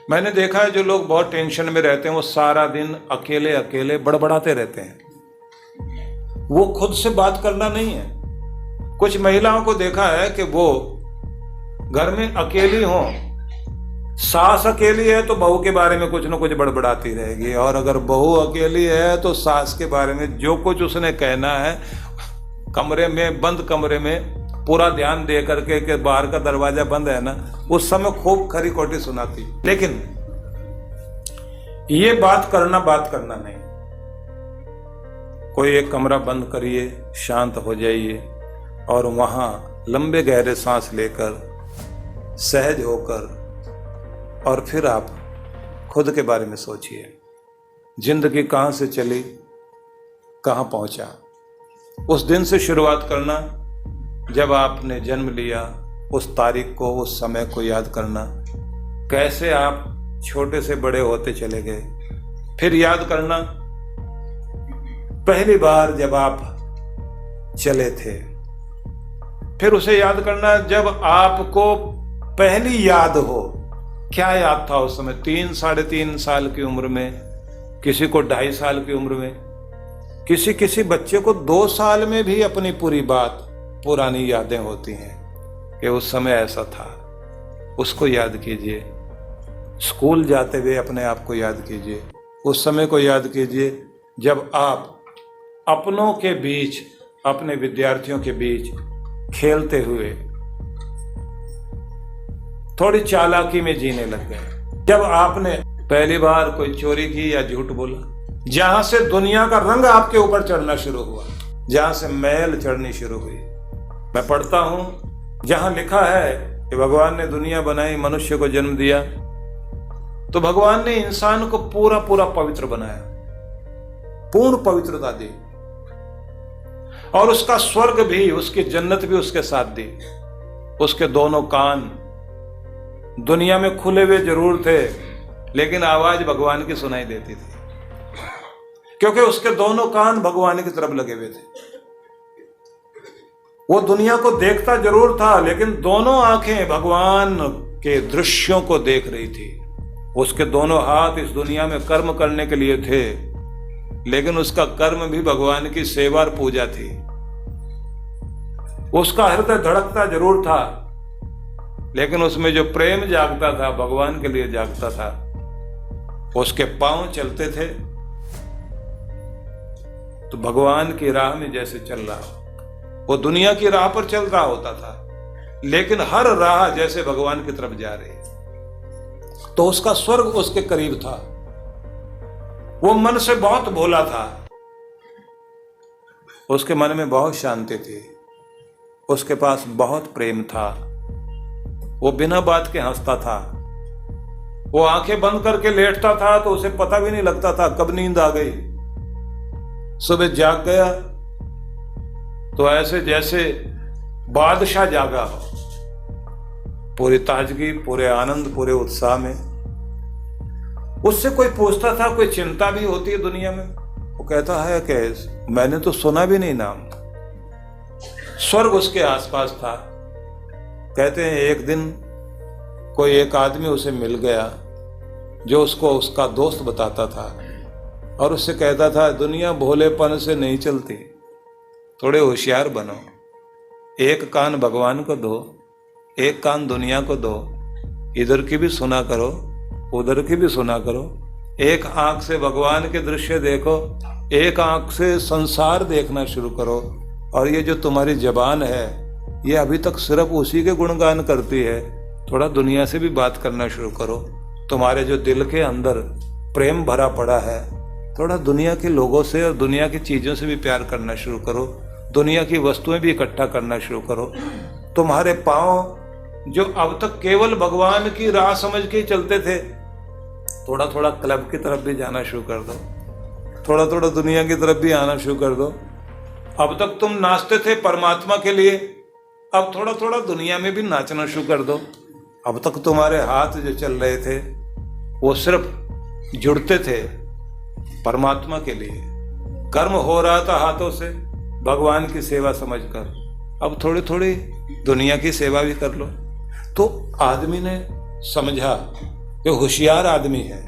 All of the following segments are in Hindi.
मैंने देखा है जो लोग बहुत टेंशन में रहते हैं वो सारा दिन अकेले अकेले बड़बड़ाते रहते हैं। वो खुद से बात करना नहीं है। कुछ महिलाओं को देखा है कि वो घर में अकेली हो, सास अकेली है तो बहू के बारे में कुछ न कुछ बड़बड़ाती रहेगी, और अगर बहू अकेली है तो सास के बारे में जो कुछ उसने कहना है कमरे में, बंद कमरे में पूरा ध्यान दे करके कि बाहर का दरवाजा बंद है ना, उस समय खूब खरी खोटी सुनाती। लेकिन ये बात करना नहीं। कोई एक कमरा बंद करिए, शांत हो जाइए और वहां लंबे गहरे सांस लेकर सहज होकर और फिर आप खुद के बारे में सोचिए। जिंदगी कहां से चली, कहां पहुंचा। उस दिन से शुरुआत करना जब आपने जन्म लिया, उस तारीख को, उस समय को याद करना, कैसे आप छोटे से बड़े होते चले गए। फिर याद करना पहली बार जब आप चले थे, फिर उसे याद करना जब आपको पहली याद हो। क्या याद था उस समय? 3 साढ़े 3 साल की उम्र में, किसी को 2.5 साल की उम्र में, किसी बच्चे को 2 साल में भी अपनी पूरी बात, पुरानी यादें होती हैं कि उस समय ऐसा था। उसको याद कीजिए। स्कूल जाते हुए अपने आप को याद कीजिए। उस समय को याद कीजिए जब आप अपनों के बीच, अपने विद्यार्थियों के बीच खेलते हुए थोड़ी चालाकी में जीने लग गए। जब आपने पहली बार कोई चोरी की या झूठ बोला, जहां से दुनिया का रंग आपके ऊपर चढ़ना शुरू हुआ, जहां से मैल चढ़नी शुरू हुई। मैं पढ़ता हूं जहां लिखा है कि भगवान ने दुनिया बनाई, मनुष्य को जन्म दिया, तो भगवान ने इंसान को पूरा पूरा पवित्र बनाया, पूर्ण पवित्रता दी, और उसका स्वर्ग भी, उसकी जन्नत भी उसके साथ दी। उसके दोनों कान दुनिया में खुले हुए जरूर थे, लेकिन आवाज भगवान की सुनाई देती थी, क्योंकि उसके दोनों कान भगवान की तरफ लगे हुए थे। वो दुनिया को देखता जरूर था, लेकिन दोनों आंखें भगवान के दृश्यों को देख रही थी। उसके दोनों हाथ इस दुनिया में कर्म करने के लिए थे, लेकिन उसका कर्म भी भगवान की सेवा और पूजा थी। उसका हृदय धड़कता जरूर था, लेकिन उसमें जो प्रेम जागता था, भगवान के लिए जागता था। उसके पांव चलते थे तो भगवान की राह में जैसे चल रहा हो। वो दुनिया की राह पर चल रहा होता था, लेकिन हर राह जैसे भगवान की तरफ जा रही। तो उसका स्वर्ग उसके करीब था। वो मन से बहुत भोला था। उसके मन में बहुत शांति थी। उसके पास बहुत प्रेम था। वो बिना बात के हंसता था। वो आंखें बंद करके लेटता था तो उसे पता भी नहीं लगता था कब नींद आ गई। सुबह जाग गया तो ऐसे जैसे बादशाह जागा हो, पूरी ताजगी, पूरे आनंद, पूरे उत्साह में। उससे कोई पूछता था, कोई चिंता भी होती है दुनिया में? वो कहता है कि मैंने तो सुना भी नहीं नाम। स्वर्ग उसके आसपास था। कहते हैं एक दिन कोई एक आदमी उसे मिल गया जो उसको उसका दोस्त बताता था, और उससे कहता था दुनिया भोलेपन से नहीं चलती, थोड़े होशियार बनो। एक कान भगवान को दो, एक कान दुनिया को दो, इधर की भी सुना करो, उधर की भी सुना करो। एक आंख से भगवान के दृश्य देखो, एक आंख से संसार देखना शुरू करो। और ये जो तुम्हारी जबान है, ये अभी तक सिर्फ उसी के गुणगान करती है। थोड़ा दुनिया से भी बात करना शुरू करो। तुम्हारे जो दिल के अंदर प्रेम भरा पड़ा है, थोड़ा दुनिया के लोगों से और दुनिया की चीज़ों से भी प्यार करना शुरू करो। दुनिया की वस्तुएं भी इकट्ठा करना शुरू करो। तुम्हारे पांव जो अब तक केवल भगवान की राह समझ के चलते थे, थोड़ा थोड़ा क्लब की तरफ भी जाना शुरू कर दो। थोड़ा थोड़ा दुनिया की तरफ भी आना शुरू कर दो। अब तक तुम नाचते थे परमात्मा के लिए, अब थोड़ा थोड़ा दुनिया में भी नाचना शुरू कर दो। अब तक तुम्हारे हाथ जो चल रहे थे वो सिर्फ जुड़ते थे परमात्मा के लिए, कर्म हो रहा था हाथों से भगवान की सेवा समझकर। अब थोड़ी थोड़ी दुनिया की सेवा भी कर लो। तो आदमी ने समझा ये होशियार आदमी है।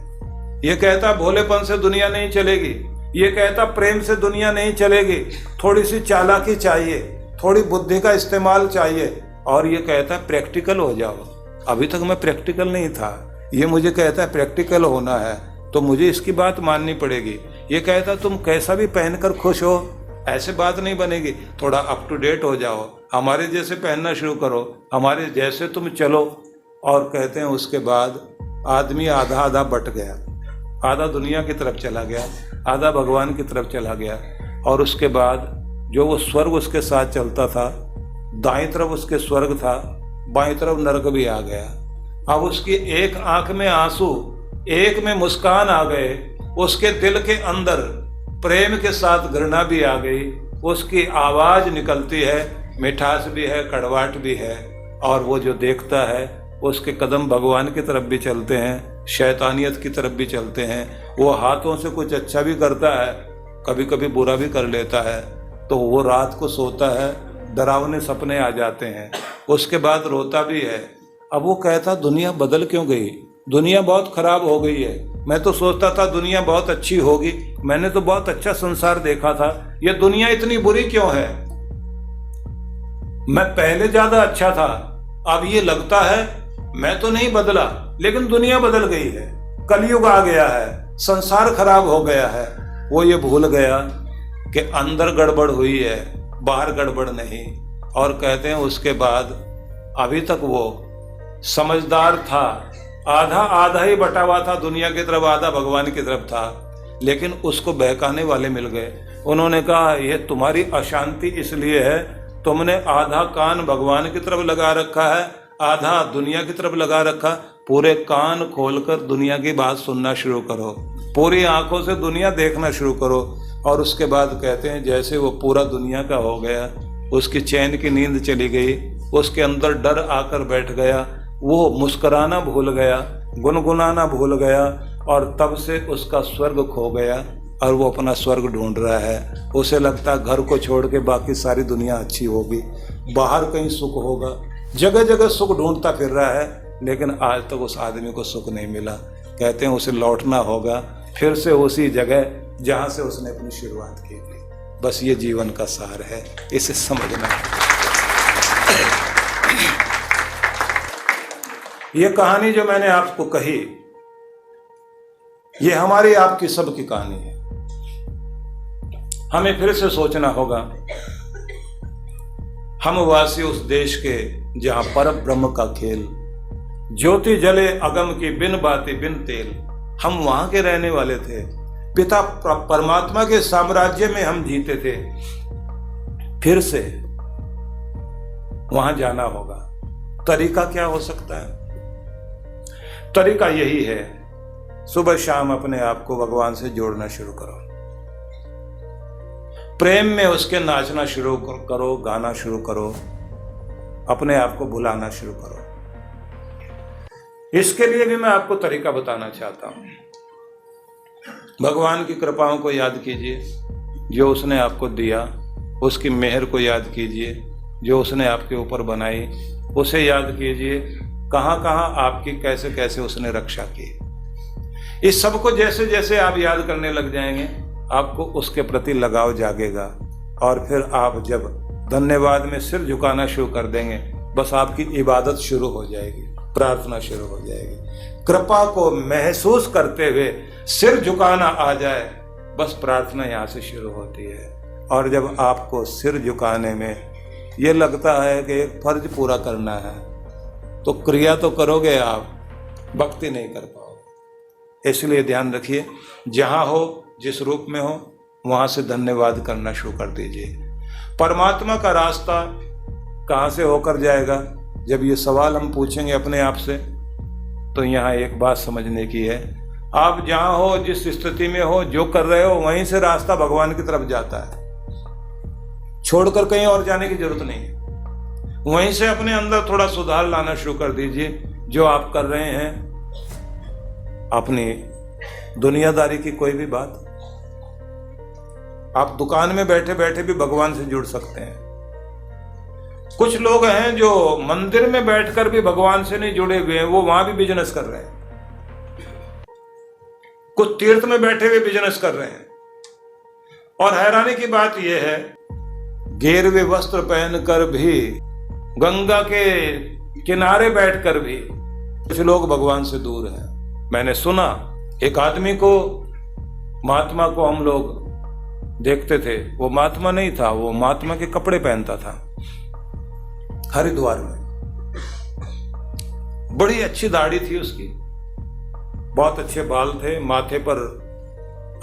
ये कहता भोलेपन से दुनिया नहीं चलेगी, ये कहता प्रेम से दुनिया नहीं चलेगी, थोड़ी सी चालाकी चाहिए, थोड़ी बुद्धि का इस्तेमाल चाहिए। और ये कहता प्रैक्टिकल हो जाओ। अभी तक मैं प्रैक्टिकल नहीं था, ये मुझे कहता है प्रैक्टिकल होना है, तो मुझे इसकी बात माननी पड़ेगी। ये कहता तुम कैसा भी पहनकर खुश हो, ऐसे बात नहीं बनेगी, थोड़ा अप टू डेट हो जाओ, हमारे जैसे पहनना शुरू करो, हमारे जैसे तुम चलो। और कहते हैं उसके बाद आदमी आधा आधा बट गया, आधा दुनिया की तरफ चला गया, आधा भगवान की तरफ चला गया। और उसके बाद जो वो स्वर्ग उसके साथ चलता था, दाईं तरफ उसके स्वर्ग था, बाईं तरफ नरक भी आ गया। अब उसकी एक आंख में आंसू, एक में मुस्कान आ गए, उसके दिल के अंदर प्रेम के साथ घृणा भी आ गई, उसकी आवाज निकलती है, मिठास भी है, कड़वाहट भी है। और वो जो देखता है उसके कदम भगवान की तरफ भी चलते हैं, शैतानियत की तरफ भी चलते हैं। वो हाथों से कुछ अच्छा भी करता है, कभी कभी बुरा भी कर लेता है। तो वो रात को सोता है, डरावने सपने आ जाते हैं, उसके बाद रोता भी है। अब वो कहता दुनिया बदल क्यों गई, दुनिया बहुत खराब हो गई है, मैं तो सोचता था दुनिया बहुत अच्छी होगी, मैंने तो बहुत अच्छा संसार देखा था, ये दुनिया इतनी बुरी क्यों है। मैं पहले ज्यादा अच्छा था, अब ये लगता है मैं तो नहीं बदला, लेकिन दुनिया बदल गई है, कलयुग आ गया है, संसार खराब हो गया है। वो ये भूल गया कि अंदर गड़बड़ हुई है, बाहर गड़बड़ नहीं। और कहते हैं उसके बाद अभी तक वो समझदार था, आधा आधा ही बटा हुआ था, दुनिया की तरफ आधा भगवान की तरफ था। लेकिन उसको बहकाने वाले मिल गए, उन्होंने कहा यह तुम्हारी अशांति इसलिए है, तुमने आधा कान भगवान की तरफ लगा रखा है, आधा दुनिया की तरफ लगा रखा। पूरे कान खोलकर दुनिया की बात सुनना शुरू करो, पूरी आंखों से दुनिया देखना शुरू करो। और उसके बाद कहते हैं जैसे वो पूरा दुनिया का हो गया, उसकी चैन की नींद चली गई, उसके अंदर डर आकर बैठ गया, वो मुस्कुराना भूल गया, गुनगुनाना भूल गया। और तब से उसका स्वर्ग खो गया और वो अपना स्वर्ग ढूंढ रहा है। उसे लगता है घर को छोड़ के बाकी सारी दुनिया अच्छी होगी, बाहर कहीं सुख होगा, जगह जगह सुख ढूंढता फिर रहा है, लेकिन आज तक उस आदमी को सुख नहीं मिला। कहते हैं उसे लौटना होगा फिर से उसी जगह जहां से उसने अपनी शुरुआत की थी। बस ये जीवन का सार है, इसे समझना। ये कहानी जो मैंने आपको कही, ये हमारी आपकी सबकी कहानी है। हमें फिर से सोचना होगा, हम वासी उस देश के जहां पर ब्रह्म का खेल, ज्योति जले अगम की बिन बाती बिन तेल, हम वहां के रहने वाले थे। पिता परमात्मा के साम्राज्य में हम जीते थे। फिर से वहां जाना होगा। तरीका क्या हो सकता है? तरीका यही है, सुबह शाम अपने आप को भगवान से जोड़ना शुरू करो, प्रेम में उसके नाचना शुरू करो, गाना शुरू करो, अपने आप को भुलाना शुरू करो। इसके लिए भी मैं आपको तरीका बताना चाहता हूं। भगवान की कृपाओं को याद कीजिए जो उसने आपको दिया, उसकी मेहर को याद कीजिए जो उसने आपके ऊपर बनाई, उसे याद कीजिए कहां कहां आपकी कैसे कैसे उसने रक्षा की। इस सब को जैसे जैसे आप याद करने लग जाएंगे, आपको उसके प्रति लगाव जागेगा। और फिर आप जब धन्यवाद में सिर झुकाना शुरू कर देंगे, बस आपकी इबादत शुरू हो जाएगी, प्रार्थना शुरू हो जाएगी। कृपा को महसूस करते हुए सिर झुकाना आ जाए, बस प्रार्थना यहाँ से शुरू होती है। और जब आपको सिर झुकाने में ये लगता है कि एक फर्ज पूरा करना है, तो क्रिया तो करोगे आप, भक्ति नहीं कर पाओगे। इसलिए ध्यान रखिए, जहाँ हो, जिस रूप में हो, वहाँ से धन्यवाद करना शुरू कर दीजिए। परमात्मा का रास्ता कहाँ से होकर जाएगा? जब ये सवाल हम पूछेंगे अपने आप से, तो यहाँ एक बात समझने की है, आप जहाँ हो, जिस स्थिति में हो, जो कर रहे हो, वहीं से रास्ता भगवान की तरफ जाता है। छोड़कर कहीं और जाने की जरूरत नहीं है। वहीं से अपने अंदर थोड़ा सुधार लाना शुरू कर दीजिए। जो आप कर रहे हैं, अपनी दुनियादारी की कोई भी बात, आप दुकान में बैठे बैठे भी भगवान से जुड़ सकते हैं। कुछ लोग हैं जो मंदिर में बैठकर भी भगवान से नहीं जुड़े हुए हैं, वो वहां भी बिजनेस कर रहे हैं। कुछ तीर्थ में बैठे हुए बिजनेस कर रहे हैं। और हैरानी की बात यह है, गेरुए वस्त्र पहनकर भी, गंगा के किनारे बैठकर भी कुछ लोग भगवान से दूर हैं। मैंने सुना एक आदमी को, महात्मा को हम लोग देखते थे, वो महात्मा नहीं था, वो महात्मा के कपड़े पहनता था, हरिद्वार में। बड़ी अच्छी दाढ़ी थी उसकी, बहुत अच्छे बाल थे, माथे पर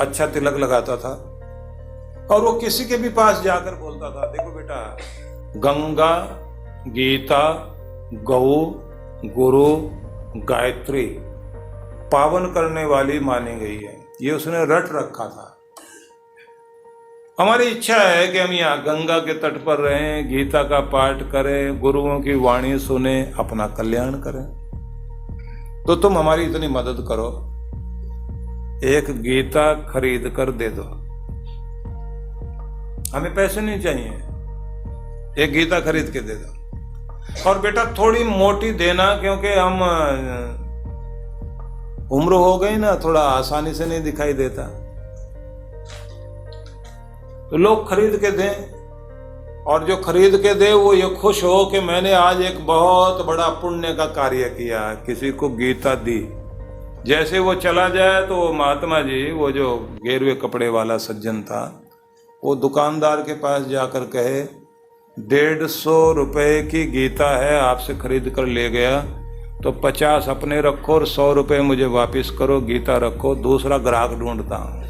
अच्छा तिलक लगाता था। और वो किसी के भी पास जाकर बोलता था, देखो बेटा, गंगा, गीता, गौ, गुरु, गायत्री पावन करने वाली मानी गई है। ये उसने रट रखा था। हमारी इच्छा है कि हम यहाँ गंगा के तट पर रहें, गीता का पाठ करें, गुरुओं की वाणी सुने, अपना कल्याण करें। तो तुम हमारी इतनी मदद करो, एक गीता खरीद कर दे दो। हमें पैसे नहीं चाहिए, एक गीता खरीद के दे दो। और बेटा थोड़ी मोटी देना, क्योंकि हम उम्र हो गई ना, थोड़ा आसानी से नहीं दिखाई देता। तो लोग खरीद के दें, और जो खरीद के दे वो ये खुश हो कि मैंने आज एक बहुत बड़ा पुण्य का कार्य किया, किसी को गीता दी। जैसे वो चला जाए तो वो महात्मा जी, वो जो गेरुए कपड़े वाला सज्जन था, वो दुकानदार के पास जाकर कहे, 150 रुपए की गीता है, आपसे खरीद कर ले गया, तो 50 अपने रखो और 100 रुपए मुझे वापस करो, गीता रखो, दूसरा ग्राहक ढूंढता हूं।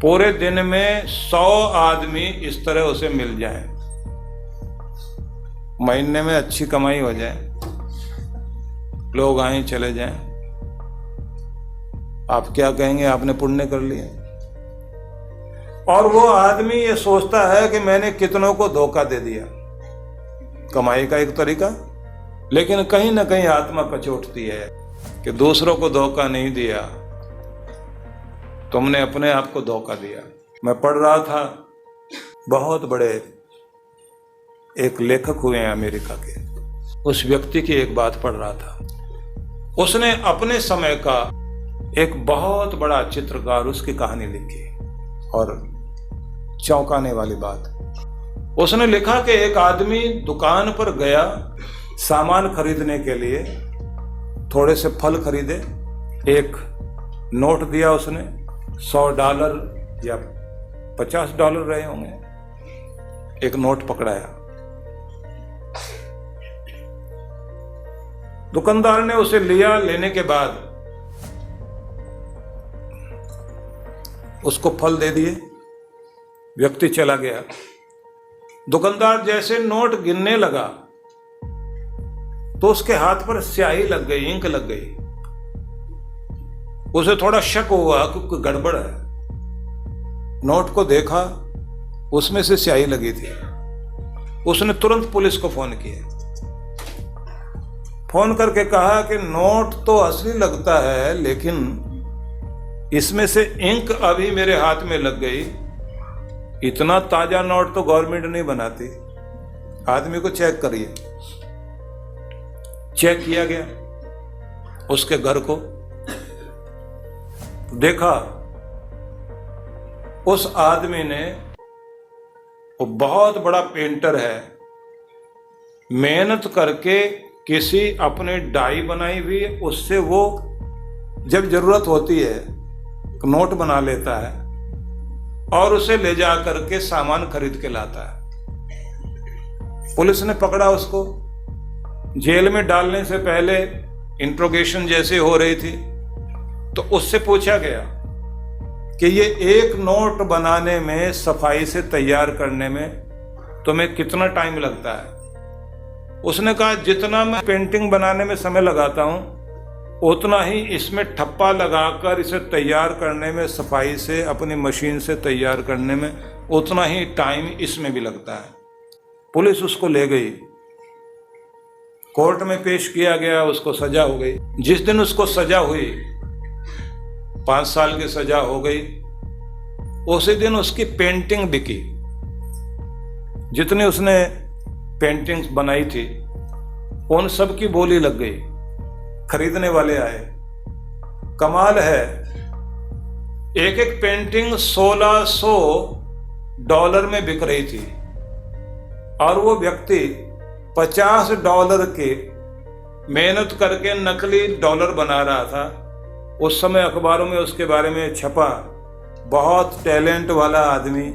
पूरे दिन में 100 आदमी इस तरह उसे मिल जाए, महीने में अच्छी कमाई हो जाए, लोग आए चले जाएं, आप क्या कहेंगे? आपने पुण्य कर लिया। और वो आदमी ये सोचता है कि मैंने कितनों को धोखा दे दिया, कमाई का एक तरीका। लेकिन कहीं ना कहीं आत्मा कचोटती है कि दूसरों को धोखा नहीं दिया, तुमने अपने आप को धोखा दिया। मैं पढ़ रहा था, बहुत बड़े एक लेखक हुए हैं अमेरिका के, उस व्यक्ति की एक बात पढ़ रहा था। उसने अपने समय का एक बहुत बड़ा चित्रकार, उसकी कहानी लिखी, और चौंकाने वाली बात, उसने लिखा कि एक आदमी दुकान पर गया सामान खरीदने के लिए, थोड़े से फल खरीदे, एक नोट दिया उसने, $100 या $50 रहे होंगे, एक नोट पकड़ाया। दुकानदार ने उसे लिया, लेने के बाद उसको फल दे दिए, व्यक्ति चला गया। दुकानदार जैसे नोट गिनने लगा तो उसके हाथ पर स्याही लग गई, इंक लग गई। उसे थोड़ा शक हुआ कि कोई गड़बड़ है। नोट को देखा, उसमें से स्याही लगी थी। उसने तुरंत पुलिस को फोन किया, फोन करके कहा कि नोट तो असली लगता है, लेकिन इसमें से इंक अभी मेरे हाथ में लग गई। इतना ताजा नोट तो गवर्नमेंट नहीं बनाती, आदमी को चेक करिए। चेक किया गया उसके घर को, देखा उस आदमी ने, वो बहुत बड़ा पेंटर है, मेहनत करके किसी अपने डाई बनाई हुई, उससे वो जब जरूरत होती है नोट बना लेता है और उसे ले जा करके सामान खरीद के लाता है। पुलिस ने पकड़ा उसको। जेल में डालने से पहले इंट्रोगेशन जैसे हो रही थी, तो उससे पूछा गया कि ये एक नोट बनाने में, सफाई से तैयार करने में तुम्हें कितना टाइम लगता है? उसने कहा, जितना मैं पेंटिंग बनाने में समय लगाता हूं, उतना ही इसमें ठप्पा लगाकर इसे तैयार करने में, सफाई से अपनी मशीन से तैयार करने में, उतना ही टाइम इसमें भी लगता है। पुलिस उसको ले गई, कोर्ट में पेश किया गया, उसको सजा हो गई। जिस दिन उसको सजा हुई, 5 साल की सजा हो गई, उसी दिन उसकी पेंटिंग बिकी। जितनी उसने पेंटिंग्स बनाई थी, उन सब की बोली लग गई। खरीदने वाले आए, कमाल है, एक एक पेंटिंग $1600 में बिक रही थी और वो व्यक्ति $50 के मेहनत करके नकली डॉलर बना रहा था। उस समय अखबारों में उसके बारे में छपा, बहुत टैलेंट वाला आदमी,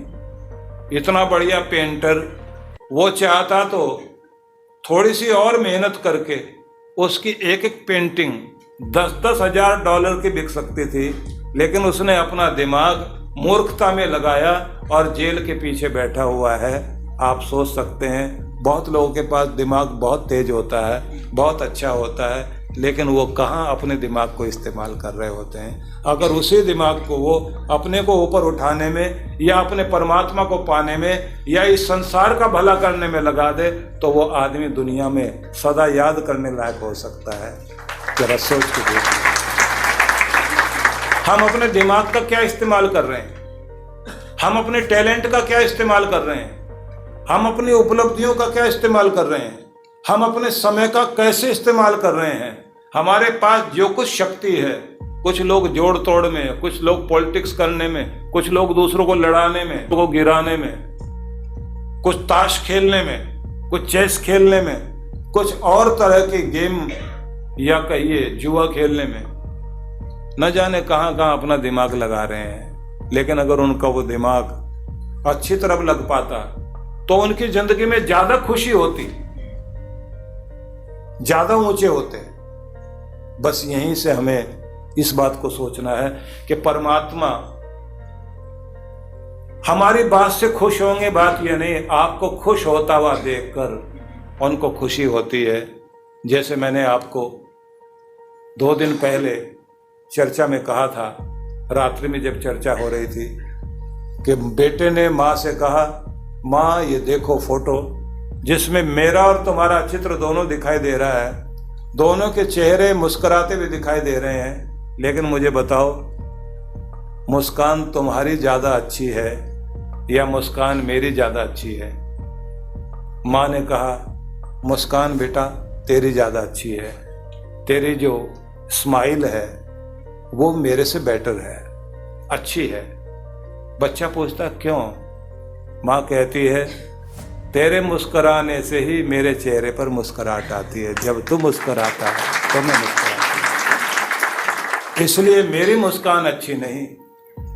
इतना बढ़िया पेंटर। वो चाहता तो थोड़ी सी और मेहनत करके उसकी एक एक पेंटिंग $10-10 हजार की बिक सकती थी, लेकिन उसने अपना दिमाग मूर्खता में लगाया और जेल के पीछे बैठा हुआ है। आप सोच सकते हैं, बहुत लोगों के पास दिमाग बहुत तेज होता है, बहुत अच्छा होता है, लेकिन वो कहाँ अपने दिमाग को इस्तेमाल कर रहे होते हैं। अगर उसी दिमाग को वो अपने को ऊपर उठाने में या अपने परमात्मा को पाने में या इस संसार का भला करने में लगा दे तो वो आदमी दुनिया में सदा याद करने लायक हो सकता है। जरा सोच के देखिए, हम अपने दिमाग का क्या इस्तेमाल कर रहे हैं, हम अपने टैलेंट का क्या इस्तेमाल कर रहे हैं, हम अपनी उपलब्धियों का क्या इस्तेमाल कर रहे हैं, हम अपने समय का कैसे इस्तेमाल कर रहे हैं। हमारे पास जो कुछ शक्ति है, कुछ लोग जोड़ तोड़ में, कुछ लोग पॉलिटिक्स करने में, कुछ लोग दूसरों को लड़ाने में, को गिराने में, कुछ ताश खेलने में, कुछ चेस खेलने में, कुछ और तरह के गेम या कहिए जुआ खेलने में, न जाने कहां कहां अपना दिमाग लगा रहे हैं। लेकिन अगर उनका वो दिमाग अच्छी तरफ लग पाता तो उनकी जिंदगी में ज्यादा खुशी होती, ज्यादा ऊंचे होते। बस यहीं से हमें इस बात को सोचना है कि परमात्मा हमारी बात से खुश होंगे। बात यह नहीं, आपको खुश होता हुआ देखकर उनको खुशी होती है। जैसे मैंने आपको 2 दिन पहले चर्चा में कहा था, रात्रि में जब चर्चा हो रही थी, कि बेटे ने माँ से कहा, माँ ये देखो फोटो जिसमें मेरा और तुम्हारा चित्र दोनों दिखाई दे रहा है, दोनों के चेहरे मुस्कुराते हुए दिखाई दे रहे हैं, लेकिन मुझे बताओ मुस्कान तुम्हारी ज्यादा अच्छी है या मुस्कान मेरी ज्यादा अच्छी है। माँ ने कहा, मुस्कान बेटा तेरी ज्यादा अच्छी है, तेरी जो स्माइल है वो मेरे से बेटर है, अच्छी है। बच्चा पूछता क्यों? माँ कहती है, तेरे मुस्कुराने से ही मेरे चेहरे पर मुस्कुराहट आती है, जब तू मुस्कुराता है तो मैं मुस्कुराती, इसलिए मेरी मुस्कान अच्छी नहीं,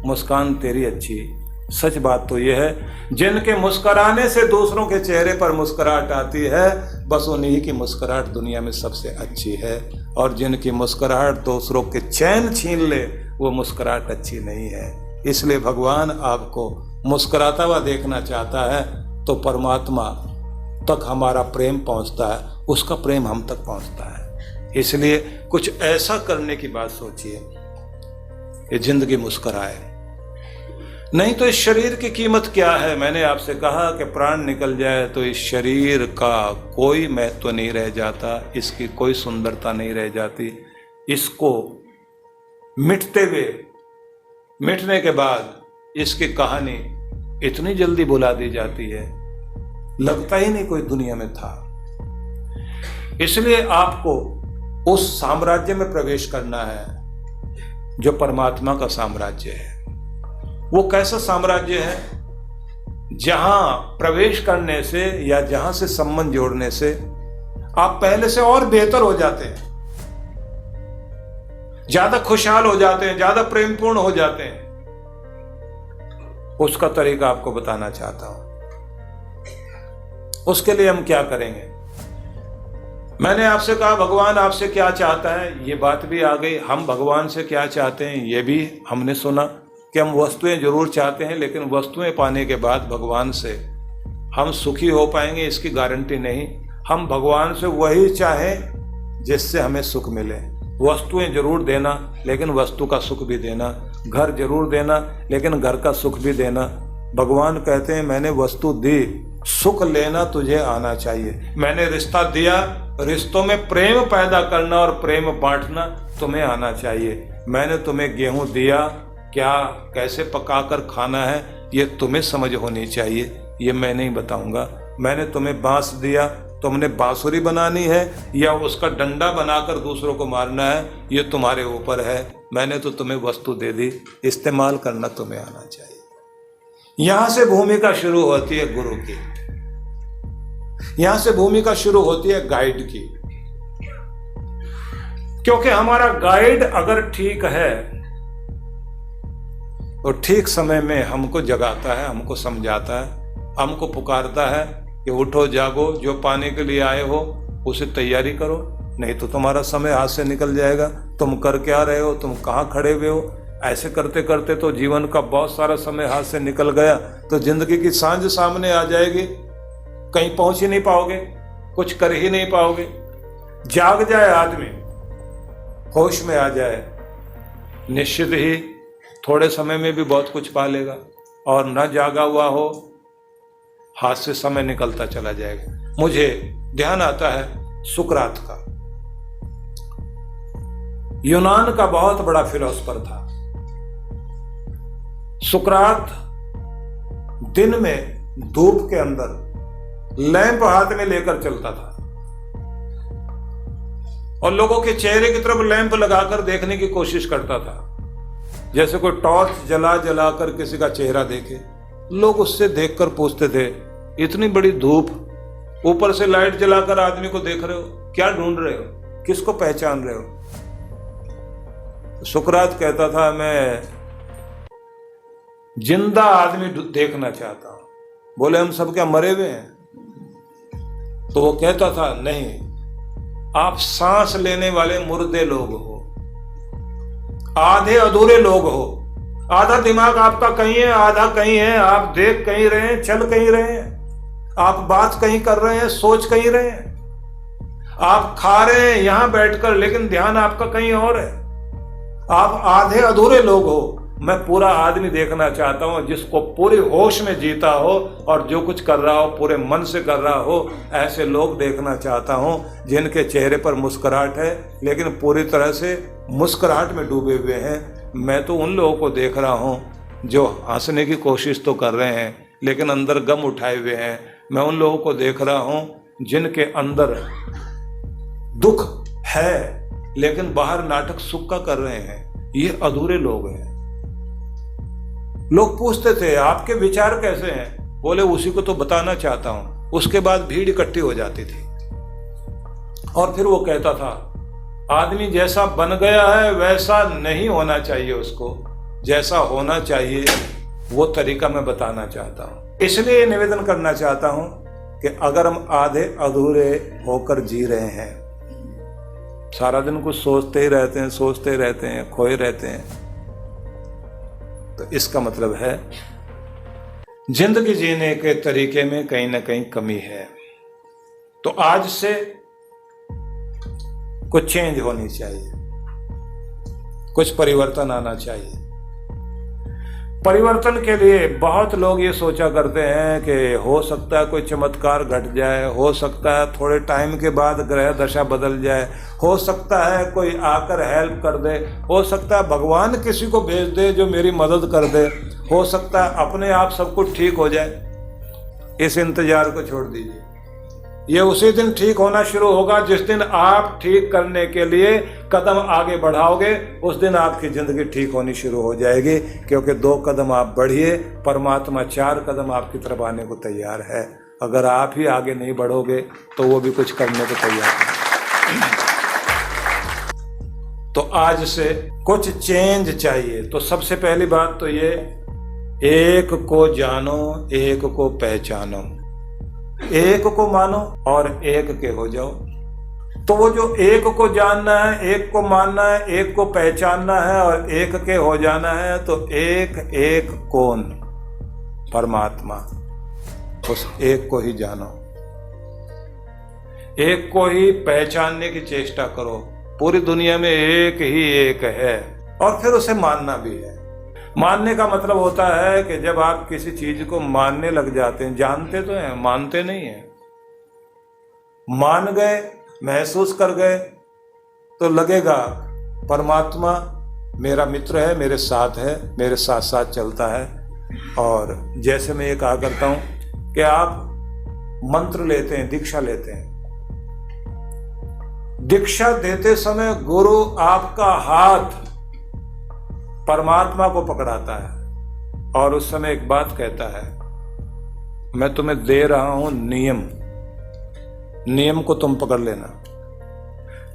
मुस्कान तेरी अच्छी। सच बात तो यह है, जिनके मुस्कुराने से दूसरों के चेहरे पर मुस्कुराहट आती है, बस उन्हीं की मुस्कुराहट दुनिया में सबसे अच्छी है, और जिनकी मुस्कुराहट दूसरों के चैन छीन ले वो मुस्कुराहट अच्छी नहीं है। इसलिए भगवान आपको मुस्कुराता हुआ देखना चाहता है तो परमात्मा तक हमारा प्रेम पहुंचता है, उसका प्रेम हम तक पहुंचता है। इसलिए कुछ ऐसा करने की बात सोचिए कि जिंदगी मुस्कुराए, नहीं तो इस शरीर की कीमत क्या है। मैंने आपसे कहा कि प्राण निकल जाए तो इस शरीर का कोई महत्व नहीं रह जाता, इसकी कोई सुंदरता नहीं रह जाती। इसको मिटने के बाद इसकी कहानी इतनी जल्दी बुला दी जाती है, लगता ही नहीं कोई दुनिया में था। इसलिए आपको उस साम्राज्य में प्रवेश करना है जो परमात्मा का साम्राज्य है। वो कैसा साम्राज्य है? जहां प्रवेश करने से या जहां से संबंध जोड़ने से आप पहले से और बेहतर हो जाते हैं, ज्यादा खुशहाल हो जाते हैं, ज्यादा प्रेमपूर्ण हो जाते हैं। उसका तरीका आपको बताना चाहता हूं। उसके लिए हम क्या करेंगे? मैंने आपसे कहा भगवान आपसे क्या चाहता है, ये बात भी आ गई। हम भगवान से क्या चाहते हैं ये भी हमने सुना कि हम वस्तुएं जरूर चाहते हैं, लेकिन वस्तुएं पाने के बाद भगवान से हम सुखी हो पाएंगे इसकी गारंटी नहीं। हम भगवान से वही चाहें जिससे हमें सुख मिले। वस्तुएं जरूर देना लेकिन वस्तु का सुख भी देना, घर जरूर देना लेकिन घर का सुख भी देना। भगवान कहते हैं मैंने वस्तु दी, सुख लेना तुझे आना चाहिए। मैंने रिश्ता दिया, रिश्तों में प्रेम पैदा करना और प्रेम बांटना तुम्हें आना चाहिए। मैंने तुम्हें गेहूं दिया, क्या कैसे पकाकर खाना है ये तुम्हें समझ होनी चाहिए, ये मैं नहीं बताऊंगा। मैंने तुम्हें बांस दिया, तुमने बांसुरी बनानी है या उसका डंडा बनाकर दूसरों को मारना है, ये तुम्हारे ऊपर है। मैंने तो तुम्हें वस्तु दे दी, इस्तेमाल करना तुम्हें आना चाहिए। यहां से भूमिका शुरू होती है गुरु की, यहां से भूमिका शुरू होती है गाइड की। क्योंकि हमारा गाइड अगर ठीक है तो ठीक समय में हमको जगाता है, हमको समझाता है, हमको पुकारता है कि उठो जागो, जो पाने के लिए आए हो उसे तैयारी करो, नहीं तो तुम्हारा समय हाथ से निकल जाएगा। तुम कर क्या रहे हो, तुम कहाँ खड़े हुए हो। ऐसे करते करते तो जीवन का बहुत सारा समय हाथ से निकल गया, तो जिंदगी की सांझ सामने आ जाएगी, कहीं पहुंच ही नहीं पाओगे, कुछ कर ही नहीं पाओगे। जाग जाए आदमी, होश में आ जाए, निश्चित ही थोड़े समय में भी बहुत कुछ पा लेगा। और न जागा हुआ हो, हाथ से समय निकलता चला जाएगा। मुझे ध्यान आता है सुकरात का। यूनान का बहुत बड़ा फिलोसफर था। सुकरात दिन में धूप के अंदर लैंप हाथ में लेकर चलता था और लोगों के चेहरे की तरफ लैंप लगाकर देखने की कोशिश करता था, जैसे कोई टॉर्च जला जलाकर किसी का चेहरा देखे। लोग उससे देखकर पूछते थे, इतनी बड़ी धूप, ऊपर से लाइट जलाकर आदमी को देख रहे हो, क्या ढूंढ रहे हो, किसको पहचान रहे हो। सुकरात कहता था, मैं जिंदा आदमी देखना चाहता हूं। बोले, हम सब क्या मरे हुए हैं? तो वो कहता था, नहीं, आप सांस लेने वाले मुर्दे लोग हो, आधे अधूरे लोग हो। आधा दिमाग आपका कहीं है, आधा कहीं है। आप देख कहीं रहे हैं, चल कहीं रहे हैं, आप बात कहीं कर रहे हैं, सोच कहीं रहे हैं। आप खा रहे हैं यहां बैठकर, लेकिन ध्यान आपका कहीं और है। आप आधे अधूरे लोग हो। मैं पूरा आदमी देखना चाहता हूं, जिसको पूरे होश में जीता हो और जो कुछ कर रहा हो पूरे मन से कर रहा हो। ऐसे लोग देखना चाहता हूं जिनके चेहरे पर मुस्कुराहट है, लेकिन पूरी तरह से मुस्कुराहट में डूबे हुए हैं। मैं तो उन लोगों को देख रहा हूं जो हंसने की कोशिश तो कर रहे हैं, लेकिन अंदर गम उठाए हुए हैं। मैं उन लोगों को देख रहा हूं जिनके अंदर दुख है, लेकिन बाहर नाटक सुख का कर रहे हैं। ये अधूरे लोग हैं। लोग पूछते थे, आपके विचार कैसे हैं? बोले, उसी को तो बताना चाहता हूं। उसके बाद भीड़ इकट्ठी हो जाती थी और फिर वो कहता था, आदमी जैसा बन गया है वैसा नहीं होना चाहिए, उसको जैसा होना चाहिए वो तरीका मैं बताना चाहता हूं। इसलिए निवेदन करना चाहता हूं कि अगर हम आधे अधूरे होकर जी रहे हैं, सारा दिन कुछ सोचते ही रहते हैं, सोचते रहते हैं, खोए रहते हैं, तो इसका मतलब है जिंदगी जीने के तरीके में कहीं ना कहीं कमी है। तो आज से कुछ चेंज होनी चाहिए, कुछ परिवर्तन आना चाहिए। परिवर्तन के लिए बहुत लोग ये सोचा करते हैं कि हो सकता है कोई चमत्कार घट जाए, हो सकता है थोड़े टाइम के बाद ग्रह दशा बदल जाए, हो सकता है कोई आकर हेल्प कर दे, हो सकता है भगवान किसी को भेज दे जो मेरी मदद कर दे, हो सकता है अपने आप सब कुछ ठीक हो जाए। इस इंतजार को छोड़ दीजिए। ये उसी दिन ठीक होना शुरू होगा जिस दिन आप ठीक करने के लिए कदम आगे बढ़ाओगे, उस दिन आपकी जिंदगी ठीक होनी शुरू हो जाएगी। क्योंकि 2 कदम आप बढ़िए, परमात्मा 4 कदम आपकी तरफ आने को तैयार है। अगर आप ही आगे नहीं बढ़ोगे तो वो भी कुछ करने को तैयार है। तो आज से कुछ चेंज चाहिए। तो सबसे पहली बात तो ये, एक को जानो, एक को पहचानो, एक को मानो और एक के हो जाओ। तो वो जो एक को जानना है, एक को मानना है, एक को पहचानना है और एक के हो जाना है, तो एक कौन? परमात्मा। उस एक को ही जानो, एक को ही पहचानने की चेष्टा करो। पूरी दुनिया में एक ही एक है और फिर उसे मानना भी है। मानने का मतलब होता है कि जब आप किसी चीज को मानने लग जाते हैं, जानते तो हैं, मानते नहीं हैं, मान गए, महसूस कर गए, तो लगेगा परमात्मा मेरा मित्र है, मेरे साथ है, मेरे साथ साथ चलता है। और जैसे मैं ये कहा करता हूं कि आप मंत्र लेते हैं, दीक्षा लेते हैं। दीक्षा देते समय गुरु आपका हाथ परमात्मा को पकड़ाता है और उस समय एक बात कहता है, मैं तुम्हें दे रहा हूं नियम को तुम पकड़ लेना।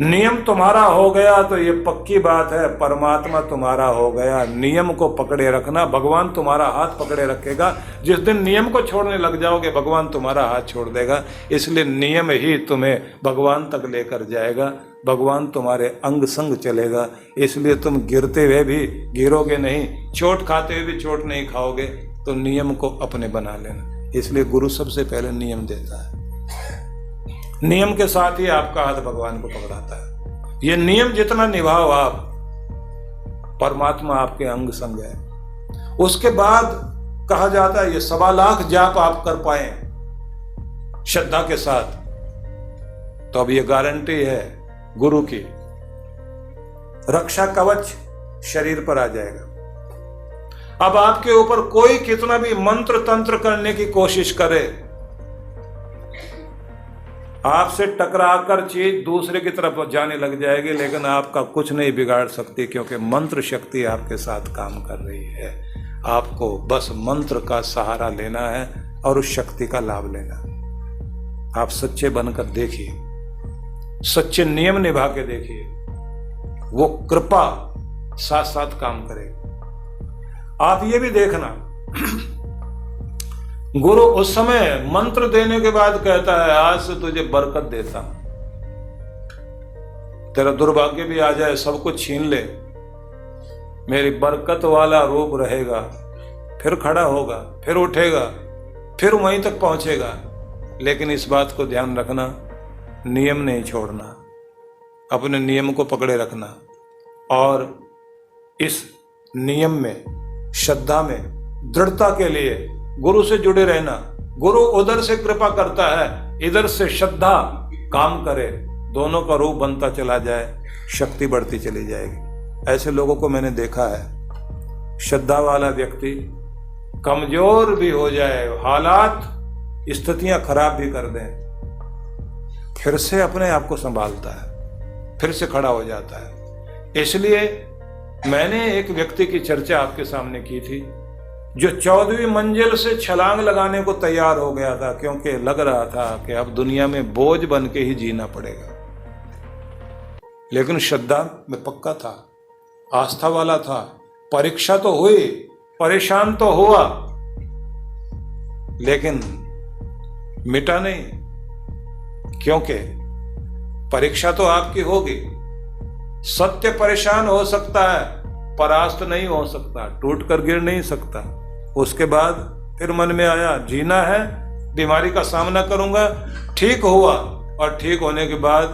नियम तुम्हारा हो गया तो ये पक्की बात है, परमात्मा तुम्हारा हो गया। नियम को पकड़े रखना, भगवान तुम्हारा हाथ पकड़े रखेगा। जिस दिन नियम को छोड़ने लग जाओगे, भगवान तुम्हारा हाथ छोड़ देगा। इसलिए नियम ही तुम्हें भगवान तक लेकर जाएगा, भगवान तुम्हारे अंग संग चलेगा। इसलिए तुम गिरते हुए भी गिरोगे नहीं, चोट खाते हुए भी चोट नहीं खाओगे। तो नियम को अपने बना लेना। इसलिए गुरु सबसे पहले नियम देता है, नियम के साथ ही आपका हाथ भगवान को पकड़ाता है। ये नियम जितना निभाओ आप, परमात्मा आपके अंग संग है। उसके बाद कहा जाता है ये 1.25 लाख जाप आप कर पाए श्रद्धा के साथ, तो अब ये गारंटी है गुरु की, रक्षा कवच शरीर पर आ जाएगा। अब आपके ऊपर कोई कितना भी मंत्र तंत्र करने की कोशिश करे, आपसे टकराकर चीज दूसरे की तरफ जाने लग जाएगी, लेकिन आपका कुछ नहीं बिगाड़ सकती, क्योंकि मंत्र शक्ति आपके साथ काम कर रही है। आपको बस मंत्र का सहारा लेना है और उस शक्ति का लाभ लेना है। आप सच्चे बनकर देखिए, सच्चे नियम निभा के देखिए, वो कृपा साथ साथ काम करेगी। आप ये भी देखना, गुरु उस समय मंत्र देने के बाद कहता है आज से तुझे बरकत देता हूं, तेरा दुर्भाग्य भी आ जाए, सब कुछ छीन ले, मेरी बरकत वाला रूप रहेगा। फिर खड़ा होगा, फिर उठेगा, फिर वहीं तक पहुंचेगा। लेकिन इस बात को ध्यान रखना, नियम नहीं छोड़ना, अपने नियम को पकड़े रखना और इस नियम में, श्रद्धा में दृढ़ता के लिए गुरु से जुड़े रहना। गुरु उधर से कृपा करता है, इधर से श्रद्धा काम करे, दोनों का रूप बनता चला जाए, शक्ति बढ़ती चली जाएगी। ऐसे लोगों को मैंने देखा है, श्रद्धा वाला व्यक्ति कमजोर भी हो जाए, हालात स्थितियां खराब भी कर दें, फिर से अपने आप को संभालता है, फिर से खड़ा हो जाता है। इसलिए मैंने एक व्यक्ति की चर्चा आपके सामने की थी, जो 14वीं मंजिल से छलांग लगाने को तैयार हो गया था, क्योंकि लग रहा था कि अब दुनिया में बोझ बन के ही जीना पड़ेगा। लेकिन श्रद्धा में पक्का था, आस्था वाला था। परीक्षा तो हुई, परेशान तो हुआ, लेकिन मिटा नहीं, क्योंकि परीक्षा तो आपकी होगी। सत्य परेशान हो सकता है, परास्त नहीं हो सकता, टूट कर गिर नहीं सकता। उसके बाद फिर मन में आया जीना है, बीमारी का सामना करूंगा, ठीक हुआ, और ठीक होने के बाद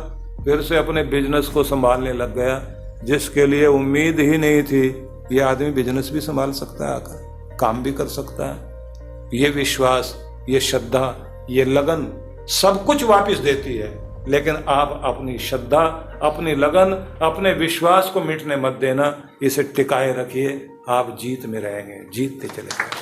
फिर से अपने बिजनेस को संभालने लग गया, जिसके लिए उम्मीद ही नहीं थी। ये आदमी बिजनेस भी संभाल सकता है, आकर काम भी कर सकता है। ये विश्वास, ये श्रद्धा, ये लगन सब कुछ वापस देती है। लेकिन आप अपनी श्रद्धा, अपनी लगन, अपने विश्वास को मिटने मत देना, इसे टिकाए रखिए, आप जीत में रहेंगे, जीतते चले जाएंगे।